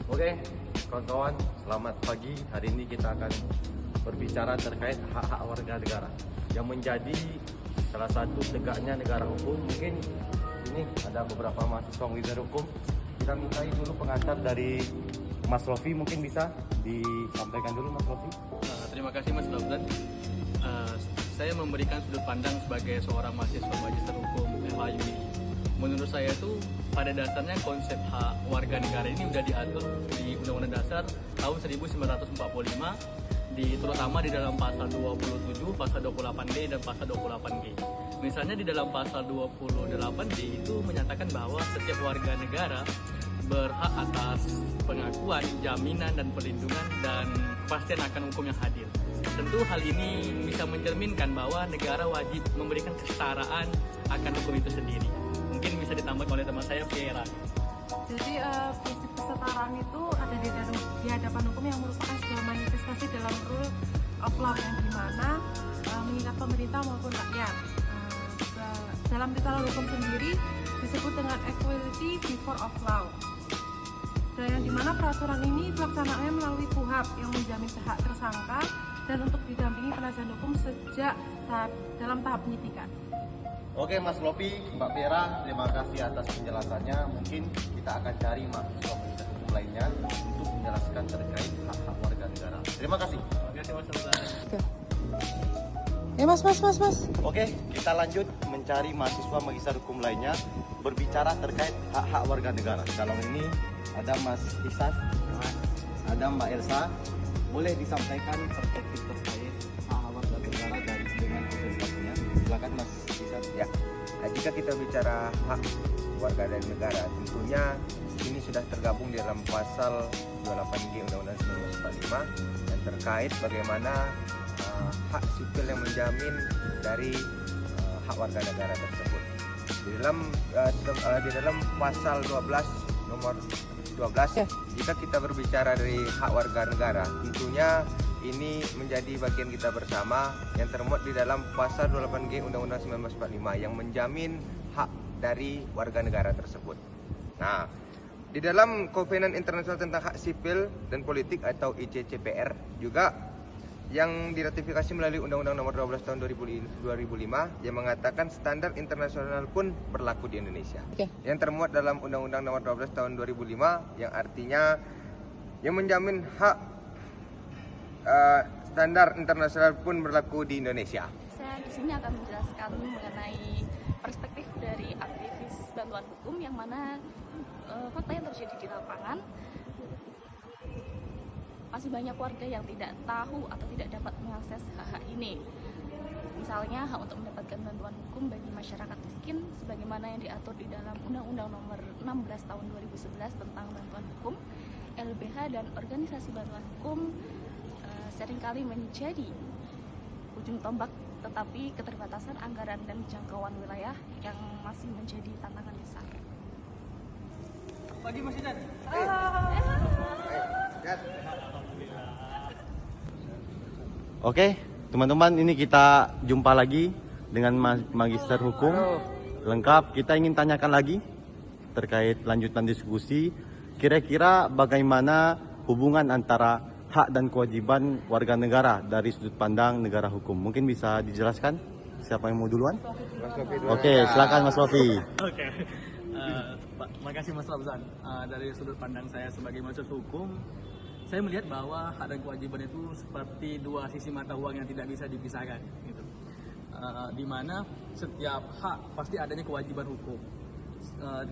Oke, kawan-kawan, selamat pagi. Hari ini kita akan berbicara terkait hak-hak warga negara yang menjadi salah satu tegaknya negara hukum. Mungkin ini ada beberapa mahasiswa wizara hukum. Kita mintai dulu pengantar dari Mas Rofi, mungkin bisa disampaikan dulu Mas Rofi. Terima kasih Mas Lobdan. Saya memberikan sudut pandang sebagai seorang mahasiswa Magister Hukum FHUI. Menurut saya itu pada dasarnya konsep hak warga negara ini sudah diatur di Undang-Undang Dasar tahun 1945, terutama di dalam pasal 27, pasal 28D dan pasal 28G. Misalnya di dalam pasal 28D itu menyatakan bahwa setiap warga negara berhak atas pengakuan, jaminan, dan perlindungan dan kepastian akan hukum yang hadir. Tentu hal ini bisa mencerminkan bahwa negara wajib memberikan kesetaraan akan hukum itu sendiri. Mungkin bisa ditambahkan oleh teman saya, Piera. Jadi prinsip kesetaraan itu ada di hadapan hukum yang merupakan sebuah manifestasi dalam rule of law yang dimana mengikat pemerintah maupun rakyat. Dalam tata hukum sendiri disebut dengan equality before of law. Dan yang dimana peraturan ini pelaksanaannya melalui KUHAP yang menjamin hak tersangka dan untuk didampingi penasihat hukum sejak dalam tahap penyidikan. Oke Mas Lopi, Mbak Piera, terima kasih atas penjelasannya. Mungkin kita akan cari mahasiswa wizara hukum lainnya untuk menjelaskan terkait hak-hak warga negara. Terima kasih. Terima kasih Mas Lobdan. Mas. Oke, kita lanjut mencari mahasiswa magister hukum lainnya berbicara terkait hak-hak warga negara. Dalam ini ada Mas Isan, ada Mbak Elsa. Boleh disampaikan perspektif terkait hak-hak warga negara dengan asosiasinya. Silakan Mas Isan. Ya, nah, jika kita bicara hak warga dan negara, tentunya ini sudah tergabung di dalam pasal 28G Undang-Undang 1945 yang terkait bagaimana hak sipil yang menjamin dari hak warga negara tersebut. Di dalam pasal 12 nomor 12, jika kita berbicara dari hak warga negara, tentunya ini menjadi bagian kita bersama yang termuat di dalam pasal 28G Undang-Undang 1945 yang menjamin hak dari warga negara tersebut. Nah, di dalam Kovenan Internasional tentang Hak Sipil dan Politik atau ICCPR juga yang diratifikasi melalui Undang-Undang Nomor 12 Tahun 2005 yang mengatakan standar internasional pun berlaku di Indonesia. Yang termuat dalam Undang-Undang Nomor 12 Tahun 2005 yang artinya yang menjamin hak standar internasional pun berlaku di Indonesia. Saya di sini akan menjelaskan mengenai perspektif dari aktivis bantuan hukum yang mana fakta yang terjadi di lapangan masih banyak warga yang tidak tahu atau tidak dapat mengakses hak-hak ini. Misalnya hak untuk mendapatkan bantuan hukum bagi masyarakat miskin sebagaimana yang diatur di dalam Undang-Undang Nomor 16 Tahun 2011 tentang bantuan hukum, LBH dan organisasi bantuan hukum seringkali menjadi ujung tombak, tetapi keterbatasan anggaran dan jangkauan wilayah yang masih menjadi tantangan besar. Pagi Mas Isan. Oke, teman-teman, ini kita jumpa lagi dengan magister hukum lengkap. Kita ingin tanyakan lagi terkait lanjutan diskusi. Kira-kira bagaimana hubungan antara hak dan kewajiban warga negara dari sudut pandang negara hukum? Mungkin bisa dijelaskan? Siapa yang mau duluan? Oke, silakan Mas Lofi. Oke. Makasih Mas Lobdan. Dari sudut pandang saya sebagai mahasiswa hukum, saya melihat bahwa hak dan kewajiban itu seperti dua sisi mata uang yang tidak bisa dipisahkan, gitu. Di mana setiap hak pasti adanya kewajiban hukum.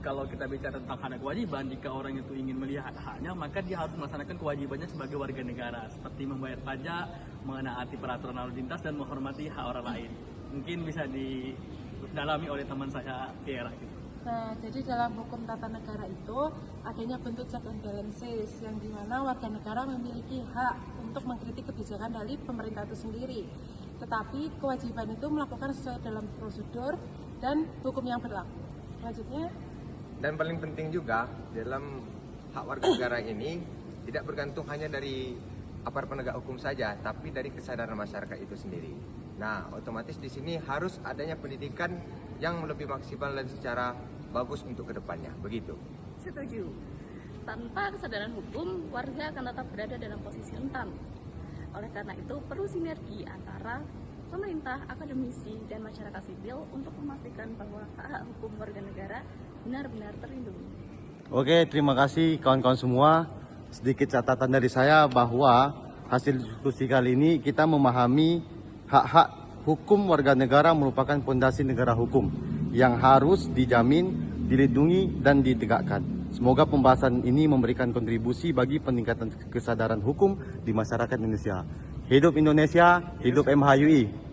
Kalau kita bicara tentang hak dan kewajiban, jika orang itu ingin melihat haknya, maka dia harus melaksanakan kewajibannya sebagai warga negara, seperti membayar pajak, menaati peraturan lalu lintas, dan menghormati hak orang lain. Mungkin bisa didalami oleh teman saya, Piera, gitu. Nah, jadi dalam hukum tata negara itu adanya bentuk check and balances yang dimana warga negara memiliki hak untuk mengkritik kebijakan dari pemerintah itu sendiri. Tetapi kewajiban itu melakukan sesuai dalam prosedur dan hukum yang berlaku. Selanjutnya, Dan paling penting juga dalam hak warga negara ini tidak bergantung hanya dari aparat penegak hukum saja, tapi dari kesadaran masyarakat itu sendiri. Nah, otomatis di sini harus adanya pendidikan yang lebih maksimal dan secara bagus untuk kedepannya, begitu. Setuju. Tanpa kesadaran hukum, warga akan tetap berada dalam posisi rentan. Oleh karena itu, perlu sinergi antara pemerintah, akademisi, dan masyarakat sipil untuk memastikan bahwa hak hukum warga negara benar-benar terlindungi. Oke, terima kasih kawan-kawan semua. Sedikit catatan dari saya bahwa hasil diskusi kali ini kita memahami hak-hak hukum warga negara merupakan fondasi negara hukum yang harus dijamin, dilindungi, dan ditegakkan. Semoga pembahasan ini memberikan kontribusi bagi peningkatan kesadaran hukum di masyarakat Indonesia. Hidup Indonesia, hidup MHUI.